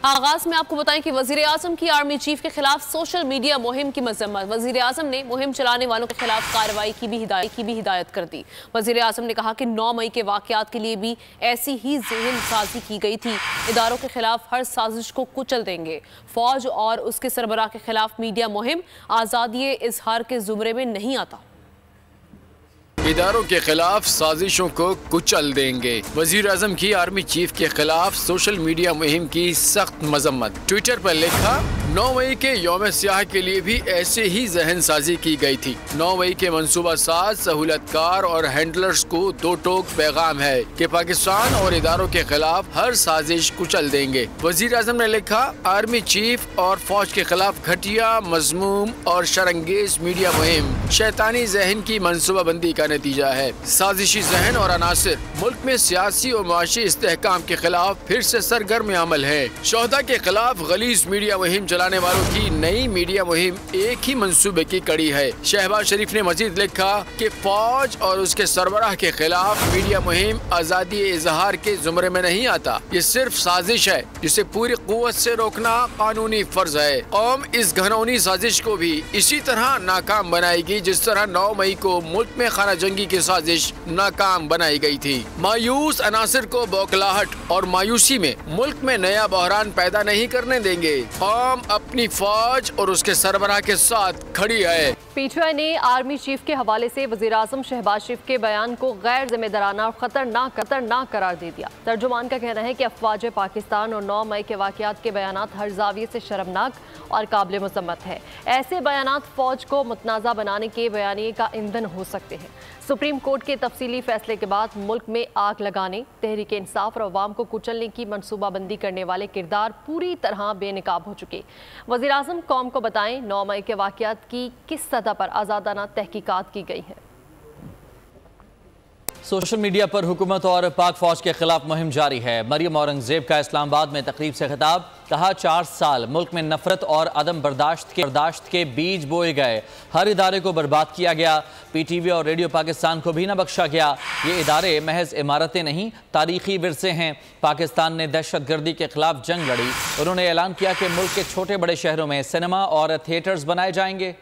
आगाज में आपको बताएं कि वजीर आजम की आर्मी चीफ के खिलाफ सोशल मीडिया मुहिम की मजम्मत। वजीर आजम ने मुहिम चलाने वालों के खिलाफ कार्रवाई की भी हिदायत कर दी। वजीर आजम ने कहा कि 9 मई के वाकयात के लिए भी ऐसी ही ज़हन साजी की गई थी। इदारों के खिलाफ हर साजिश को कुचल देंगे। फौज और उसके सरबराह के खिलाफ मीडिया मुहिम आज़ादी इजहार के जुमरे में नहीं आता। इदारों के खिलाफ साजिशों को कुचल देंगे। वजीर आजम की आर्मी चीफ के खिलाफ सोशल मीडिया मुहिम की सख्त मजम्मत। ट्विटर पर लिखा, 9 मई के यौम सियाह के लिए भी ऐसे ही जहन साजी की गई थी। 9 मई के मनसूबा साज, सहूलतकार और हैंडलर्स को दो टोक पैगाम है कि पाकिस्तान और इदारों के खिलाफ हर साजिश कुचल देंगे। वजीर आजम ने लिखा, आर्मी चीफ और फौज के खिलाफ घटिया, मजमूम और शरंगेज मीडिया मुहिम शैतानी जहन की मनसूबाबंदी का नतीजा है। साजिशी जहन और अनासिर मुल्क में सियासी और मुआशी इस्तेहकाम के खिलाफ फिर से सरगर्म अमल है। शोहदा के खिलाफ गलीज मीडिया मुहिम चलाने वालों की नई मीडिया मुहिम एक ही मंसूबे की कड़ी है। शहबाज शरीफ ने मजीद लिखा कि फौज और उसके सरबराह के खिलाफ मीडिया मुहिम आज़ादी इजहार के जुमरे में नहीं आता। ये सिर्फ साजिश है जिसे पूरी कुव्वत से रोकना कानूनी फर्ज है। कौम इस घनौनी साजिश को भी इसी तरह नाकाम बनाएगी जिस तरह 9 मई को मुल्क में खाना जंगी की साजिश नाकाम बनाई गई थी। मायूस अनासिर को बौखलाहट और मायूसी में मुल्क में नया बहरान पैदा नहीं करने देंगे। कौम अपनी फौज और उसके सरबराह के साथ खड़ी है। पीटीआई ने आर्मी चीफ के हवाले से वज़ीर आज़म शहबाज शरीफ के बयान को गैर जिम्मेदाराना और खतरनाक करार दे दिया। तर्जुमान का कहना है कि अफवाज पाकिस्तान और 9 मई के वाक़यात के बयानात हर जाविये से शर्मनाक और काबिल मज़म्मत है। ऐसे बयानात फौज को मुतनाज़ा बनाने के बयानिए का ईंधन हो सकते हैं। सुप्रीम कोर्ट के तफसीली फैसले के बाद मुल्क में आग लगाने, तहरीक इंसाफ और अवाम को कुचलने की मनसूबाबंदी करने वाले किरदार पूरी तरह बेनकाब हो चुके। वज़ीर आज़म कौम को बताएं 9 मई के वाक़यात की किस सतह पर आज़ादाना तहकीकात की गई है। सोशल मीडिया पर हुकूमत और पाक फौज के खिलाफ मुहिम जारी है। मरियम औरंगजेब का इस्लामाबाद में तकरीब से खिताब। कहा, 4 साल मुल्क में नफरत और अदम बर्दाश्त के बीज बोए गए। हर इदारे को बर्बाद किया गया। PTV और रेडियो पाकिस्तान को भी न बख्शा गया। ये इदारे महज इमारतें नहीं, तारीखी विरसे हैं। पाकिस्तान ने दहशत गर्दी के खिलाफ जंग लड़ी। उन्होंने ऐलान किया कि मुल्क के छोटे बड़े शहरों में सिनेमा और थिएटर्स बनाए जाएंगे।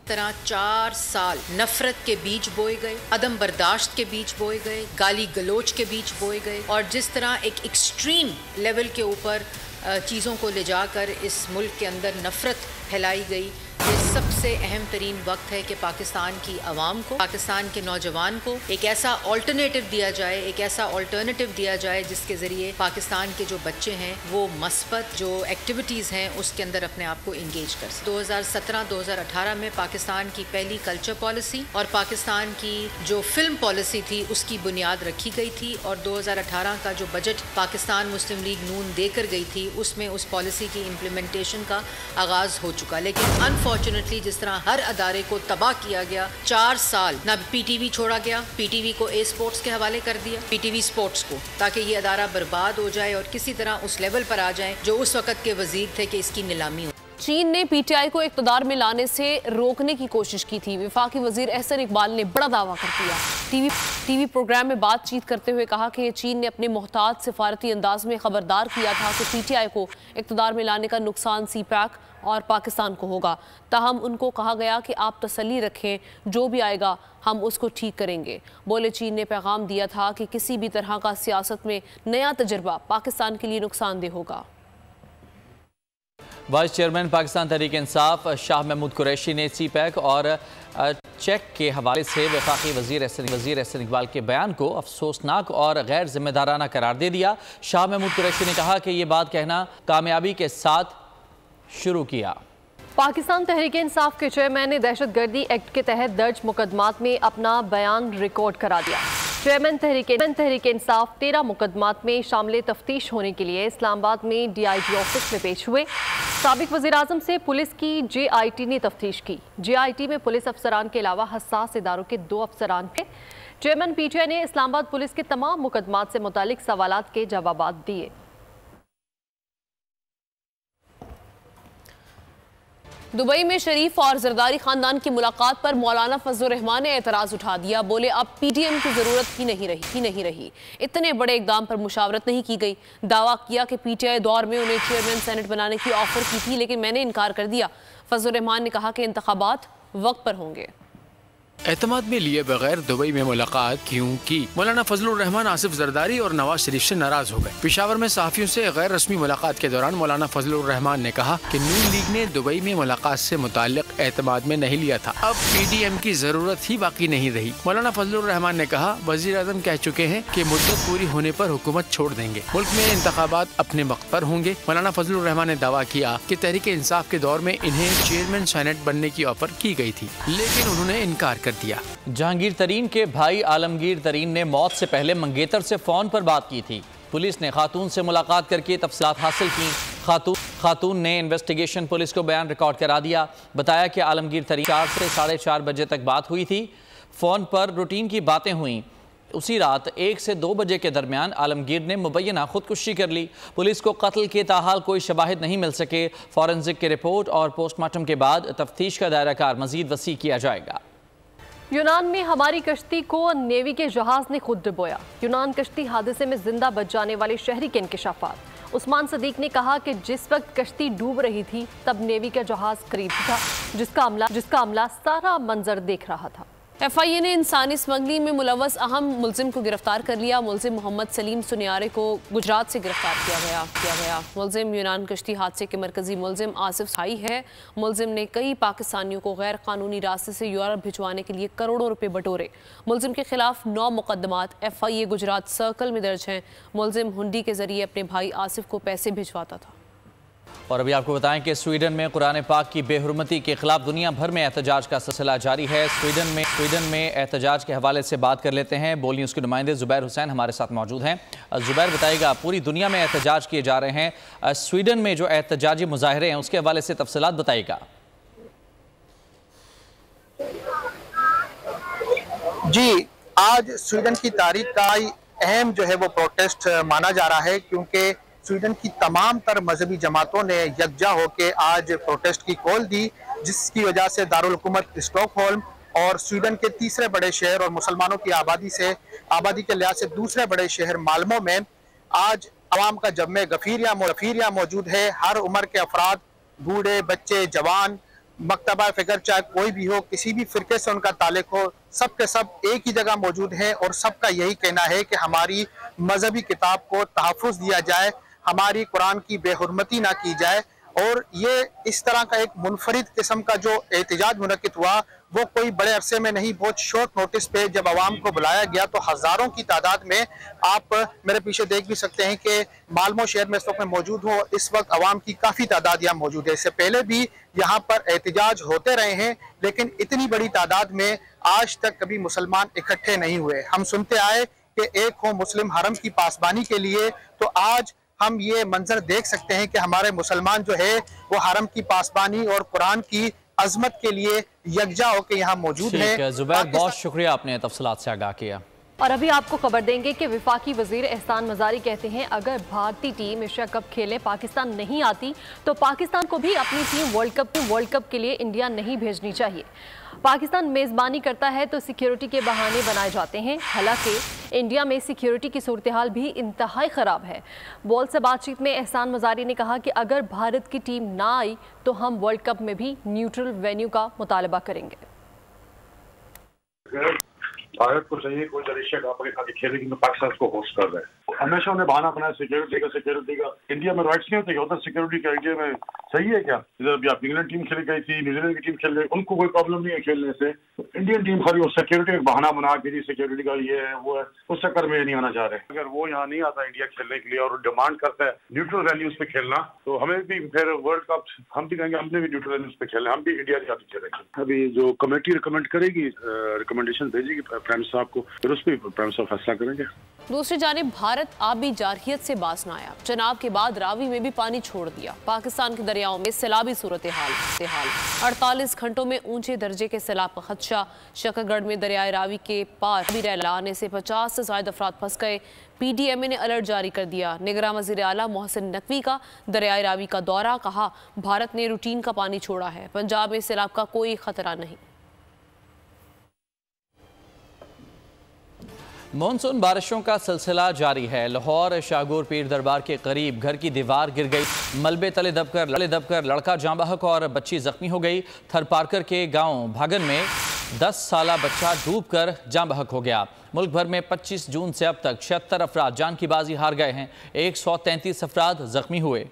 तरह 4 साल नफरत के बीज बोए गए, अदम बर्दाश्त के बीज बोए गए, गाली गलोच के बीज बोए गए और जिस तरह एक एक्सट्रीम लेवल के ऊपर चीज़ों को ले जाकर इस मुल्क के अंदर नफरत फैलाई गई। ये सबसे अहम तरीन वक्त है कि पाकिस्तान की आवाम को, पाकिस्तान के नौजवान को एक ऐसा अल्टरनेटिव दिया जाए, एक ऐसा अल्टरनेटिव दिया जाए जिसके ज़रिए पाकिस्तान के जो बच्चे हैं वो मस्बत जो एक्टिविटीज़ हैं उसके अंदर अपने आप को इंगेज कर सकें। 2017-2018 में पाकिस्तान की पहली कल्चर पॉलिसी और पाकिस्तान की जो फिल्म पॉलिसी थी उसकी बुनियाद रखी गई थी और 2018 का जो बजट पाकिस्तान मुस्लिम लीग नून देकर गई थी उसमें उस पॉलिसी की इम्प्लीमेंटेशन का आगाज़ हो चुका। लेकिन अनफॉर्चुनेटली जिस तरह हर अदारे को तबाह किया गया, 4 साल ना PTV छोड़ा गया, PTV को ए स्पोर्ट्स के हवाले कर दिया, PTV स्पोर्ट्स को, ताकि ये अदारा बर्बाद हो जाए और किसी तरह उस लेवल पर आ जाए जो उस वक़्त के वजीर थे कि इसकी नीलामी हो। चीन ने PTI को इक़्तिदार में लाने से रोकने की कोशिश की थी। वफाकी वजीर एहसन इकबाल ने बड़ा दावा कर दिया। टीवी प्रोग्राम में बातचीत करते हुए कहा कि चीन ने अपने मोहतात सिफारती अंदाज में खबरदार किया था कि PTI को इक़्तिदार में लाने का नुकसान CPAC और पाकिस्तान को होगा। ताहम उनको कहा गया कि आप तसल्ली रखें, जो भी आएगा हम उसको ठीक करेंगे। बोले, चीन ने पैगाम दिया था कि किसी भी तरह का सियासत में नया तजर्बा पाकिस्तान के लिए नुकसानदेह होगा। वाइस चेयरमैन पाकिस्तान तहरीक इंसाफ शाह महमूद कुरैशी ने CPAC और चेक के हवाले से वफाकी वजीर एहसन इकबाल के बयान को अफसोसनाक और गैर जिम्मेदाराना करार दे दिया। शाह महमूद कुरैशी ने कहा कि ये बात कहना कामयाबी के साथ शुरू किया। पाकिस्तान तहरीक इंसाफ के चेयरमैन ने दहशत गर्दी एक्ट के तहत दर्ज मुकदमात में अपना बयान रिकॉर्ड करा दिया। चेयरमैन तहरीक इंसाफ 13 मुकदमात में शामिल तफ्तीश होने के लिए इस्लामाबाद में DIG ऑफिस में पेश हुए। साबिक वज़ीर आज़म से पुलिस की JIT ने तफ्तीश की। JIT में पुलिस अफसरान के अलावा हसास इदारों के 2 अफसरान थे। चेयरमैन PTI ने इस्लामाबाद पुलिस के तमाम मुकदमात से मुतालिक सवालात के जवाबात दिए। दुबई में शरीफ और जरदारी खानदान की मुलाकात पर मौलाना फजलुर रहमान ने एतराज उठा दिया। बोले अब पीटीएम की जरूरत ही नहीं रही। इतने बड़े इकदाम पर मुशावरत नहीं की गई। दावा किया कि पीटीआई दौर में उन्हें चेयरमैन सेनेट बनाने की ऑफर की थी, लेकिन मैंने इनकार कर दिया। फजलुर रहमान ने कहा कि इंतखाबात वक्त पर होंगे। एतमाद में लिए बगैर दुबई में मुलाकात क्यों की? मौलाना फजलुर रहमान आसिफ जरदारी और नवाज शरीफ से नाराज हो गए। पेशावर में सहाफियों से गैर रस्मी मुलाकात के दौरान मौलाना फजलुर रहमान ने कहा कि नून लीग ने दुबई में मुलाकात से मुताल्लिक एतमाद में नहीं लिया था, अब पीडीएम की जरूरत ही बाकी नहीं रही। मौलाना फजलुर रहमान ने कहा वजीर आजम कह चुके हैं कि मुद्दत पूरी होने पर हुकूमत छोड़ देंगे, मुल्क में इंतखाबात अपने वक्त पर होंगे। मौलाना फजलुर रहमान ने दावा किया कि तहरीक इंसाफ के दौर में इन्हें चेयरमैन सेनेट बनने की ऑफर की गई थी, लेकिन उन्होंने इनकार कर दिया। जहांगीर तरीन के भाई आलमगीर तरीन ने मौत से पहले मंगेतर से फोन पर बात की थी। पुलिस ने खातून से मुलाकात करके तफसीलात हासिल की। खातून ने इन्वेस्टिगेशन पुलिस को बयान रिकॉर्ड करा दिया। बताया कि आलमगीर तरीन 4 से 4:30 बजे तक बात हुई थी। फोन पर रूटीन की बातें हुई। उसी रात 1 से 2 बजे के दरमियान आलमगीर ने मुबैना खुदकुशी कर ली। पुलिस को कत्ल के ताहाल कोई शवाहिद नहीं मिल सके। फॉरेंसिक की रिपोर्ट और पोस्टमार्टम के बाद तफ्तीश का दायरा कार मजीद वसी किया जाएगा। यूनान में हमारी कश्ती को नेवी के जहाज ने खुद डुबोया। यूनान कश्ती हादसे में जिंदा बच जाने वाले शहरी के इंकशाफात। उस्मान सदीक ने कहा कि जिस वक्त कश्ती डूब रही थी तब नेवी का जहाज करीब था, जिसका अमला सारा मंजर देख रहा था। एफआईए ने इंसानी स्मगलिंग में मुलव्वस अहम मुलजिम को गिरफ्तार कर लिया। मुलजिम मोहम्मद सलीम सुनियारे को गुजरात से गिरफ्तार किया गया। मुलजिम यूनान कश्ती हादसे के मरकजी मुलजिम आसिफ साई है। मुलजिम ने कई पाकिस्तानियों को गैर कानूनी रास्ते से यूरोप भिजवाने के लिए करोड़ों रुपए बटोरे। मुलजिम के खिलाफ 9 मुकदमात एफआईए गुजरात सर्कल में दर्ज हैं। मुलजिम हुंडी के जरिए अपने भाई आसिफ को पैसे भिजवाता था। और अभी आपको बताएं कि स्वीडन में कुरान पाक की बेहुरमती के खिलाफ दुनिया भर में एहतजाज का सिलसिला जारी है। स्वीडन में एहतजाज के हवाले से बात कर लेते हैं। बोल न्यूज़ के नुमाइंदे जुबैर हुसैन हमारे साथ मौजूद हैं। जुबैर बताइएगा, पूरी दुनिया में एहतजाज किए जा रहे हैं, स्वीडन में जो एहतजाजी मुजाहरे हैं उसके हवाले से तफसीलात बताइएगा। जी, आज स्वीडन की तारीख का अहम जो है वो प्रोटेस्ट माना जा रहा है, क्योंकि स्वीडन की तमाम तर मजहबी जमातों ने यकजा होकर आज प्रोटेस्ट की कॉल दी, जिसकी वजह से दारुल हुकूमत स्टॉकहोल्म और स्वीडन के तीसरे बड़े शहर और मुसलमानों की आबादी के लिहाज से दूसरे बड़े शहर माल्मो में आज अवाम का जम्मे गफीरिया मौजूद है। हर उम्र के अफराद, बूढ़े, बच्चे, जवान, मकतबा फिक्र चाहे कोई भी हो, किसी भी फिरके से उनका ताल्लुक हो, सब के सब एक ही जगह मौजूद है और सबका यही कहना है कि हमारी मजहबी किताब को तहफ़्फ़ुज़ दिया जाए, हमारी कुरान की बेहुरमती ना की जाए। और ये इस तरह का एक मुनफरिद किस्म का जो एहतजाज मुनक्किद हुआ वो कोई बड़े अरसे में नहीं, बहुत शॉर्ट नोटिस पे जब आवाम को बुलाया गया तो हज़ारों की तादाद में, आप मेरे पीछे देख भी सकते हैं कि माल्मो शहर में इस वक्त मैं मौजूद हूँ। इस वक्त आवाम की काफ़ी तादाद यहाँ मौजूद है। इससे पहले भी यहाँ पर एहतजाज होते रहे हैं, लेकिन इतनी बड़ी तादाद में आज तक कभी मुसलमान इकट्ठे नहीं हुए। हम सुनते आए कि एक हो मुस्लिम हरम की पासबानी के लिए, तो आज हम ये मंजर देख सकते हैं कि हमारे मुसलमान जो है वो हरम की पासबानी और कुरान की अजमत के लिए यकजा होकर यहाँ मौजूद है। जुबैर, बहुत शुक्रिया, आपने तफसीलात से आगाह किया। और अभी आपको खबर देंगे कि वफाकी वजीर एहसान मजारी कहते हैं अगर भारतीय टीम एशिया कप खेले पाकिस्तान नहीं आती तो पाकिस्तान को भी अपनी टीम वर्ल्ड कप के लिए इंडिया नहीं भेजनी चाहिए। पाकिस्तान मेज़बानी करता है तो सिक्योरिटी के बहाने बनाए जाते हैं, हालांकि इंडिया में सिक्योरिटी की सूरत हाल भी इंतहाई ख़राब है। बॉल से बातचीत में एहसान मजारी ने कहा कि अगर भारत की टीम ना आई तो हम वर्ल्ड कप में भी न्यूट्रल वेन्यू का मुतालबा करेंगे। भारत को चाहिए कोई एशिया कप आगे खेलेगी तो पाकिस्तान को होस्ट कर रहे हैं। हमेशा उन्हें बहाना बनाया सिक्योरिटी का। इंडिया में राइट्स नहीं होते क्या? उधर सिक्योरिटी का इंडिया में सही है क्या? इधर भी आप इंग्लैंड टीम खेल गई थी, न्यूजीलैंड की टीम खेल गई, उनको कोई प्रॉब्लम नहीं है खेलने से। इंडियन टीम खाली सिक्योरिटी का बहाना बना के सिक्योरिटी का ये है वो है, उस चक्कर में नहीं आना चाह रहे। अगर वो यहाँ नहीं आता इंडिया खेलने के लिए और डिमांड करता है न्यूट्रल वेन्यूज पे खेलना, तो हमें भी फिर वर्ल्ड कप हम भी कहेंगे हमने भी न्यूट्रल वेन्यूज पे खेलना, हम भी इंडिया के साथ खेलेंगे। अभी जो कमेटी रिकमेंड करेगी, रिकमेंडेशन भेजेगी प्राइम साहब को, फिर उस पर प्राइम साहब फैसला करेंगे। दूसरी जानिब भारत आबी जारहियत से बाज न आया। चनाब के बाद रावी में भी पानी छोड़ दिया। पाकिस्तान के दरियाओं में सैलाबी सूरत हाल 48 घंटों में ऊंचे दर्जे के सैलाब का खदशा। शकरगढ़ में दरियाए रावी के पार भी रैला आने से 50 से ज्यादा अफराद फंस गए। PDMA ने अलर्ट जारी कर दिया। निगरान वज़ीर आला मोहसिन नकवी का दरियाए रावी का दौरा, कहा भारत ने रूटीन का पानी छोड़ा है, पंजाब में सैलाब का कोई खतरा नहीं। मानसून बारिशों का सिलसिला जारी है। लाहौर शाहगोर पीर दरबार के करीब घर की दीवार गिर गई, मलबे तले दबकर लड़का जाँ बहक और बच्ची जख्मी हो गई। थरपारकर के गांव भागन में 10 साला बच्चा डूबकर जाँ बहक हो गया। मुल्क भर में 25 जून से अब तक 76 अफराद जान की बाजी हार गए हैं, 133 अफराद जख्मी हुए।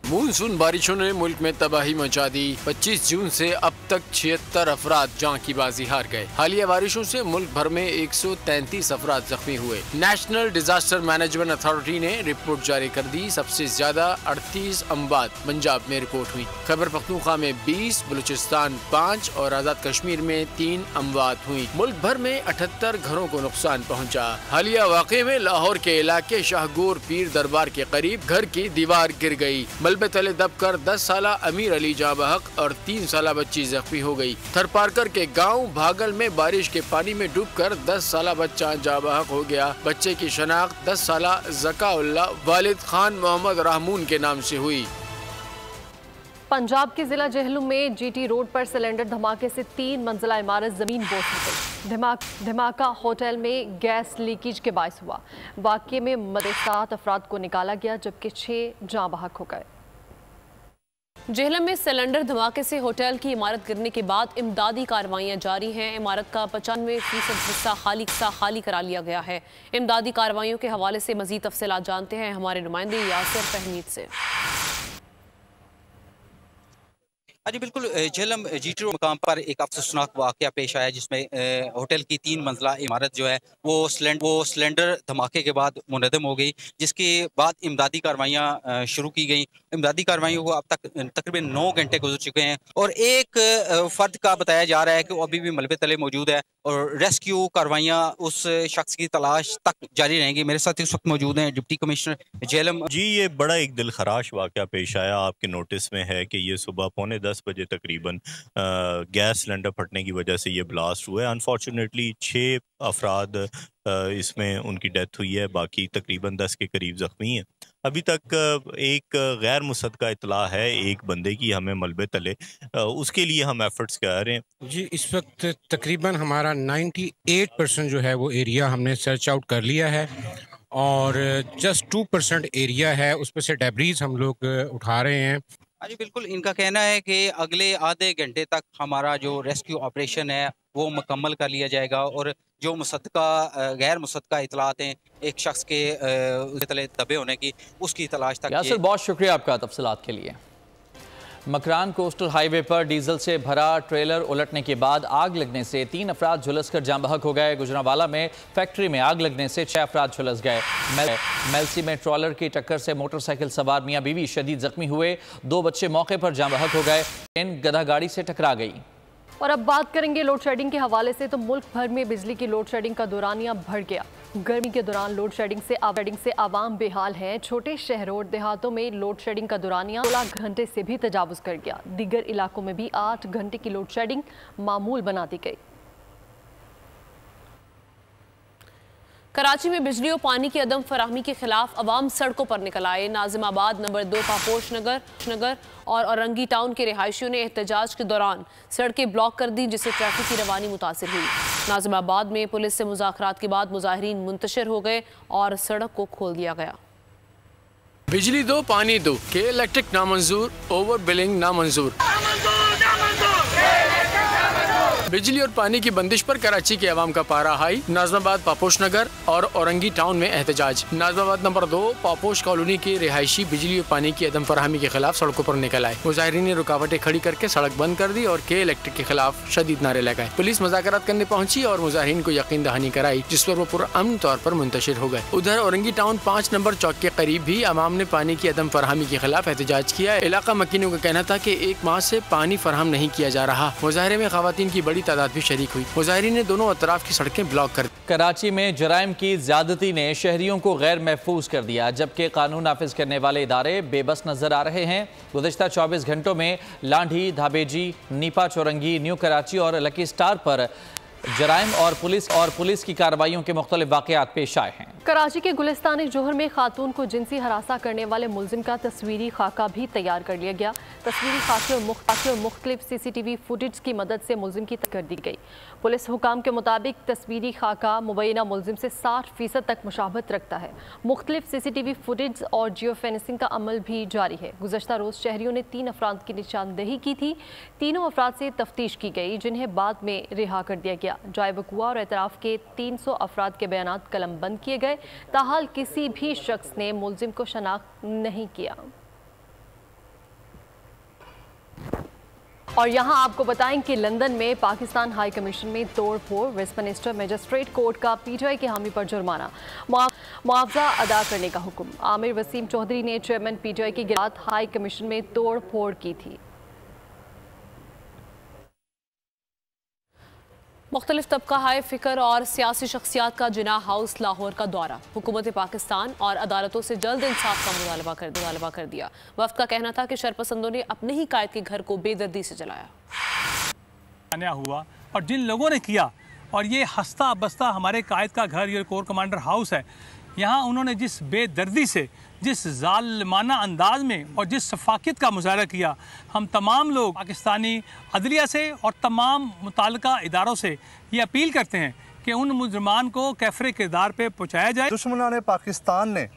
मानसून बारिशों ने मुल्क में तबाही मचा दी। 25 जून से अब तक 76 अफराद जान की बाजी हार गए। हालिया बारिशों से मुल्क भर में 133 अफराद जख्मी हुए। नेशनल डिजास्टर मैनेजमेंट अथॉरिटी ने रिपोर्ट जारी कर दी। सबसे ज्यादा 38 अमवात पंजाब में रिपोर्ट हुई। खैबर पख्तूनख्वा में 20, बलूचिस्तान 5 और आजाद कश्मीर में 3 अमवात हुई। मुल्क भर में 78 घरों को नुकसान पहुँचा। हालिया वाक़े में लाहौर के इलाके शाहगोर पीर दरबार के करीब घर की दीवार गिर गई, मलबे तले दबकर 10 साला अमीर अली जाँ बहक और 3 साला बच्ची जख्मी हो गई। थरपारकर के गांव भागल में बारिश के पानी में डूबकर 10 साला बच्चा जाँ बहक हो गया। बच्चे की शनाख्त 10 साला ज़काउल्लाह वालिद खान मोहम्मद रहमून के नाम से हुई। पंजाब के जिला जेहलम में GT रोड पर सिलेंडर धमाके से 3 मंजिला इमारत जमीन बोझ हो गई। धमाका होटल में गैस लीकेज के बायस हुआ। वाक़ये में मदे 7 अफराद को निकाला गया, जबकि 6 जाँ बहक हो गए। जेहलम में सिलेंडर धमाके से होटल की इमारत गिरने के बाद इमदादी कार्रवाइयां जारी हैं। इमारत का 95% हिस्सा खाली करा लिया गया है। इमदादी कार्रवाइयों के हवाले से मजीद तफसीलात जानते हैं हमारे नुमाइंदे यासिर फहमीद से। जी बिल्कुल, जेहलम GT रोड मकाम पर एक अफसोसनाक वाक़या पेश आया, जिसमें होटल की 3 मंजिला इमारत जो है वो सिलेंडर धमाके के बाद मुनहदम हो गई, जिसके बाद इमदादी कार्रवाइयाँ शुरू की गई। इमदादी कार्रवाइयों को अब तक तकरीबन 9 घंटे गुजर चुके हैं और एक फ़र्द का बताया जा रहा है कि वो अभी भी मलबे तले मौजूद है और रेस्क्यू कार्रवाइयाँ उस शख्स की तलाश तक जारी रहेंगी। मेरे साथ इस वक्त मौजूद हैं डिप्टी कमिश्नर जेहलम। जी, ये बड़ा एक दिल खराश वाक़या पेश आया। आपके नोटिस में है कि ये सुबह 9:45 बजे तकरीबन गैस सिलेंडर फटने की वजह से ये ब्लास्ट हुआ है। अनफॉर्चुनेटली 6 अफराद इसमें उनकी डेथ हुई है, बाकी तकरीबन 10 के करीब ज़ख्मी हैं। अभी तक एक गैर मुसद्दका इतला है एक बंदे की हमें मलबे तले, उसके लिए हम एफर्ट्स कर रहे हैं। जी, इस वक्त तकरीबन हमारा 98% जो है वो एरिया हमने सर्च आउट कर लिया है और जस्ट 2% एरिया है, उस पर से डेब्रीज हम लोग उठा रहे हैं। जी बिल्कुल, इनका कहना है कि अगले आधे घंटे तक हमारा जो रेस्क्यू ऑपरेशन है वो मुकम्मल कर लिया जाएगा और जो गैर मुसद्दका इतलात हैं एक शख्स के तले दबे होने की, उसकी तलाश तक। यासिर, बहुत शुक्रिया आपका तफसीलात के लिए। मकरान कोस्टल हाईवे पर डीजल से भरा ट्रेलर उलटने के बाद आग लगने से 3 अफराद झुलसकर जाँ बहक हो गए। गुजरांवाला में फैक्ट्री में आग लगने से 6 अफराद झुलस गए। मेलसी में ट्रॉलर की टक्कर से मोटरसाइकिल सवार मियाँ बीवी शदीद जख्मी हुए। 2 बच्चे मौके पर जाँ बहक हो गए। ट्रेन गधा गाड़ी से टकरा गई। और अब बात करेंगे लोड शेडिंग के हवाले से। तो मुल्क भर में बिजली की लोड शेडिंग का दौरानिया बढ़ गया। गर्मी के दौरान लोड शेडिंग से आवाम बेहाल हैं। छोटे शहरों और देहातों में लोड शेडिंग का दौरानिया 16 घंटे से भी तजावुज़ कर गया। दीगर इलाकों में भी 8 घंटे की लोड शेडिंग मामूल बना दी गई। कराची में बिजली और पानी की अदम फराहमी के खिलाफ अवाम सड़कों पर निकल आए। नाजिमाबाद नंबर 2 पापोश नगर और औरंगी टाउन के रिहायशियों ने एहतजाज के दौरान सड़कें ब्लॉक कर दी, जिससे ट्रैफिक की रवानी मुतासिर हुई। नाजिमाबाद में पुलिस से मुज़ाकरात के बाद मुजाहिरीन मुंतशिर हो गए और सड़क को खोल दिया गया। बिजली दो पानी दो के इलेक्ट्रिक नामंजूर, ओवर बिलिंग नामंजूर। बिजली और पानी की बंदिश पर कराची के अवाम का पारा हाई। नाजमाबाद पापोश नगर और औरंगी टाउन में एहतजाज। नाजमाबाद नंबर 2 पापोश कॉलोनी के रिहायशी बिजली और पानी की अदम फराहमी के खिलाफ सड़कों पर निकल आए। मुजाहिरीन ने रुकावटें खड़ी करके सड़क बंद कर दी और के इलेक्ट्रिक के खिलाफ शदीद नारे लगाए। पुलिस मुज़ाकरात करने पहुंची और मुजाहिरीन को यकीन दहानी कराई, जिस पर वो पुरअमन तौर पर मुंतशिर हो गए। उधर औरंगी टाउन 5 नंबर चौक के करीब भी अवाम ने पानी की अदम फराहमी के खिलाफ एहतजाज किया। इलाका मकीनों का कहना था कि 1 माह से पानी फराहम नहीं किया जा रहा। मुजाहरे में खवातीन की बड़ी तादाद भी शरीक हुई। मुजाहिरीन ने दोनों अतराफ की सड़कें ब्लॉक कर दी। कराची में जराइम की ज्यादती ने शहरियों को गैर महफूज कर दिया, जबकि कानून नाफिज करने वाले इदारे बेबस नजर आ रहे हैं। गुज़िश्ता 24 घंटों में लांढी, धाबेजी, नीपा चौरंगी, न्यू कराची और लकी स्टार पर जराइम और पुलिस की कार्रवाइयों के मुख्तलिफ वाक़यात पेश आए हैं। कराची के गुलिस्तान जोहर में खातून को जिनसी हरासा करने वाले मुलजिम का तस्वीरी खाका भी तैयार कर लिया गया। तस्वीरी खाके और मुख्तलिफ CCTV फुटेज की मदद से मुलजिम की कर दी गई। पुलिस हुकाम के मुताबिक तस्वीरी खाका मुबैना मुलजिम से 60% तक मुशाबहत रखता है। मुख्तलिफ CCTV फुटेज और जियो फेंसिंग का अमल भी जारी है। गुज़श्ता रोज़ शहरियों ने 3 अफराद की निशानदेही की थी। तीनों अफराद से तफ्तीश की गई, जिन्हें बाद में रिहा कर दिया गया। जाए वक़ुआ और एतराफ़ के 300 अफराद के बयानात कलम बंद किए गए। ताहाल किसी भी शख्स ने मुलजिम को शनाख्त नहीं किया। और यहाँ आपको बताएं कि लंदन में पाकिस्तान हाई कमीशन में तोड़ फोड़। वेस्टमिनिस्टर मजिस्ट्रेट कोर्ट का PTI के हामी पर जुर्माना, मुआवजा अदा करने का हुक्म। आमिर वसीम चौधरी ने चेयरमैन PTI की गिरफ्तारी हाई कमीशन में तोड़ फोड़ की थी। मुख्तलिफ तबका हाय फिक्र और सियासी शख्सियात का जिना हाउस लाहौर का दौरा। हुकूमत पाकिस्तान और अदालतों से जल्द इंसाफ का मुतालबा कर दिया। वफ्द का कहना था कि शरपसंदों ने अपने ही कायद के घर को बेदर्दी से जलाया हुआ और जिन लोगों ने किया, और ये हंसता बसता हमारे कायद का घर ये कोर कमांडर हाउस है, यहाँ उन्होंने जिस बेदर्दी से, जिस जालिमाना अंदाज में और जिस शफाकियत का मुजाहरा किया, हम तमाम लोग पाकिस्तानी अदलिया से और तमाम मुताल्लिका इदारों से ये अपील करते हैं कि उन मुजरमान को कैफरे किरदार पे पहुँचाया जाए। दुश्मनाने पाकिस्तान ने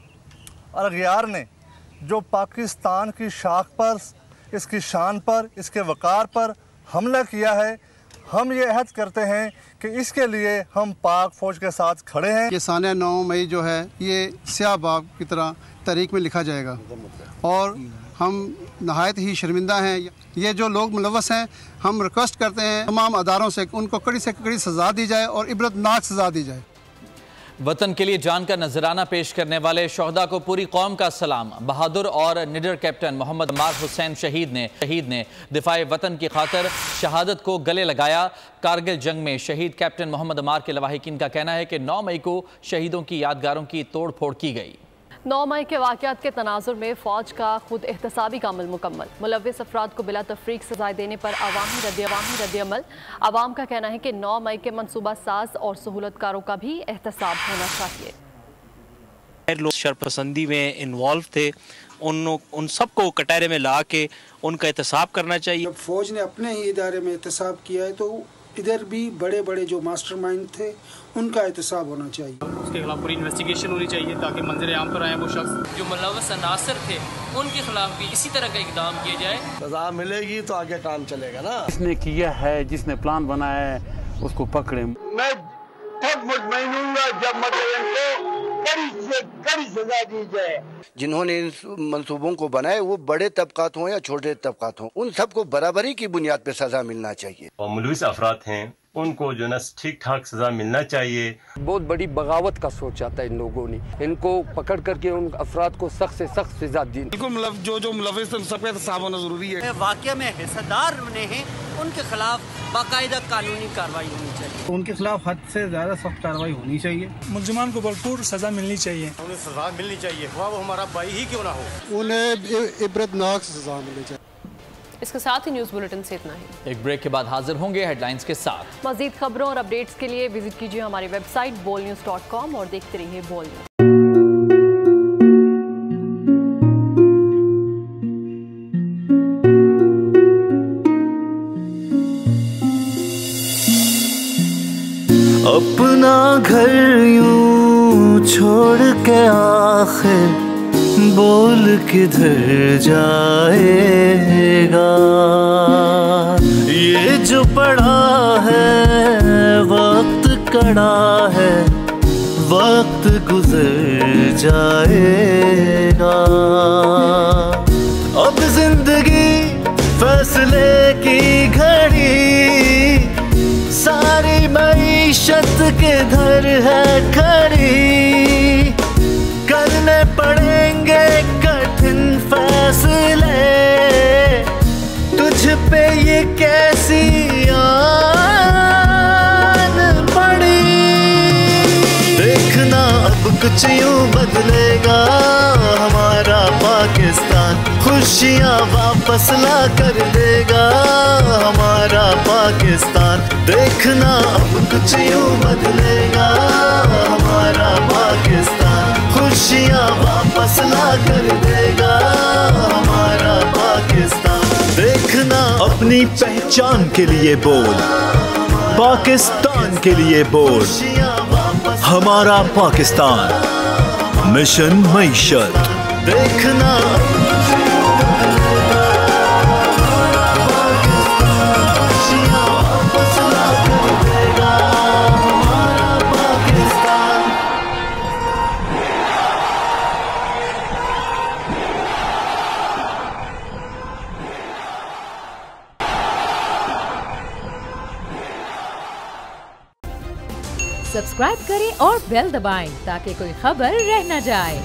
और अगयार ने जो पाकिस्तान की शाख पर, इसकी शान पर, इसके वक़ार पर हमला किया है, हम ये अहद करते हैं कि इसके लिए हम पाक फ़ौज के साथ खड़े हैं। ये सानिया 9 मई जो है ये स्याह बाब की तरह तारीख में लिखा जाएगा और हम नहायत ही शर्मिंदा हैं। ये जो लोग मुलव्वस हैं, हम रिक्वेस्ट करते हैं तमाम अदारों से उनको कड़ी से कड़ी सज़ा दी जाए और इबरतनाक सज़ा दी जाए। वतन के लिए जान का नजराना पेश करने वाले शोहदा को पूरी कौम का सलाम। बहादुर और निडर कैप्टन मोहम्मद अम्मार हुसैन शहीद ने दिफाए वतन की खातिर शहादत को गले लगाया। कारगिल जंग में शहीद कैप्टन मोहम्मद अम्मार के लवाहिकीन का कहना है कि 9 मई को शहीदों की यादगारों की तोड़ फोड़ की गई। 9 मई के वाक़यात के तनाजुर में फ़ौज का खुद एहतसाबी का अमल मुकम्मल। मुलव्विस अफराद को बिला तफरीक सजाएं देने पर अवामी रद्द-ए-अमल। अवाम का कहना है कि 9 मई के मनसूबा साज और सहूलतकारों का भी एहतसाब होना चाहिए। लोग शरपसंदी में इन्वॉल्व थे, उन सबको कटहरे में ला के उनका एहतसाब करना चाहिए। जब फ़ौज ने अपने ही इदारे में एहतसाब किया है तो इधर भी बड़े बड़े जो मास्टरमाइंड थे उनका एहतसाब होना चाहिए। उसके खिलाफ पूरी इन्वेस्टिगेशन होनी चाहिए ताकि मंजर आम पर आए वो शख्स जो मुलव्वस अनासर थे उनके खिलाफ भी इसी तरह का इकदाम किया जाए। सजा मिलेगी तो आगे काम चलेगा ना। जिसने किया है, जिसने प्लान बनाया है, उसको पकड़े। मैं तब मुतमईन हूँगा जब मतलब कड़ी से कड़ी सजा दी जाए। जिन्होंने इन मंसूबों को बनाए वो बड़े तबकात हों या छोटे तबकात हों, उन सबको बराबरी की बुनियाद पर सजा मिलना चाहिए। और मुलविस अफराद हैं उनको जो न ठीक ठाक सजा मिलना चाहिए। बहुत बड़ी बगावत का सोचा था इन लोगों ने, इनको पकड़ करके उन अफराद को सख्त से सख्त सजा दी। बिल्कुल जो मुलविस सबका एहतसाब होना जरूरी है। वाकया में हिस्सेदार बने हैं उनके खिलाफ बाकायदा कानूनी कार्रवाई होनी चाहिए। उनके खिलाफ हद से ज्यादा सख्त कार्रवाई होनी चाहिए। मुलजिमान को भरपूर सजा मिलनी चाहिए। उन्हें सजा मिलनी चाहिए, वो हमारा भाई ही क्यों ना हो। उन्हें इबरतनाक सजा मिलनी चाहिए। इसके साथ ही न्यूज़ बुलेटिन से इतना ही। एक ब्रेक के बाद हाजिर होंगे हेडलाइंस के साथ। मज़ीद खबरों और अपडेट्स के लिए विजिट कीजिए हमारी वेबसाइट bolnews.com और देखते रहिए बोल न्यूज़। अपना घर यूं छोड़ के आखिर बोल किधर जाएगा। ये जो पड़ा है वक्त कड़ा है, वक्त गुजर जाएगा। अब जिंदगी फैसले की घड़ी, सारी मईशत किधर है खड़ी। करने पड़ेंगे कठिन फैसले, तुझ पे ये कैसी आन पड़ी। देखना अब कुछ यूं बदलेगा हमारा पाकिस्तान खुशियाँ वापस ला कर देगा हमारा पाकिस्तान। देखना अब कुछ यूं बदलेगा हमारा पाकिस्तान खुशियाँ वापस ला कर देगा हमारा पाकिस्तान। देखना अपनी पहचान के लिए बोल, पाकिस्तान के लिए बोल, हमारा पाकिस्तान मिशन मईशत। देखना सब्सक्राइब करें और बेल दबाएं ताकि कोई खबर रह न जाए।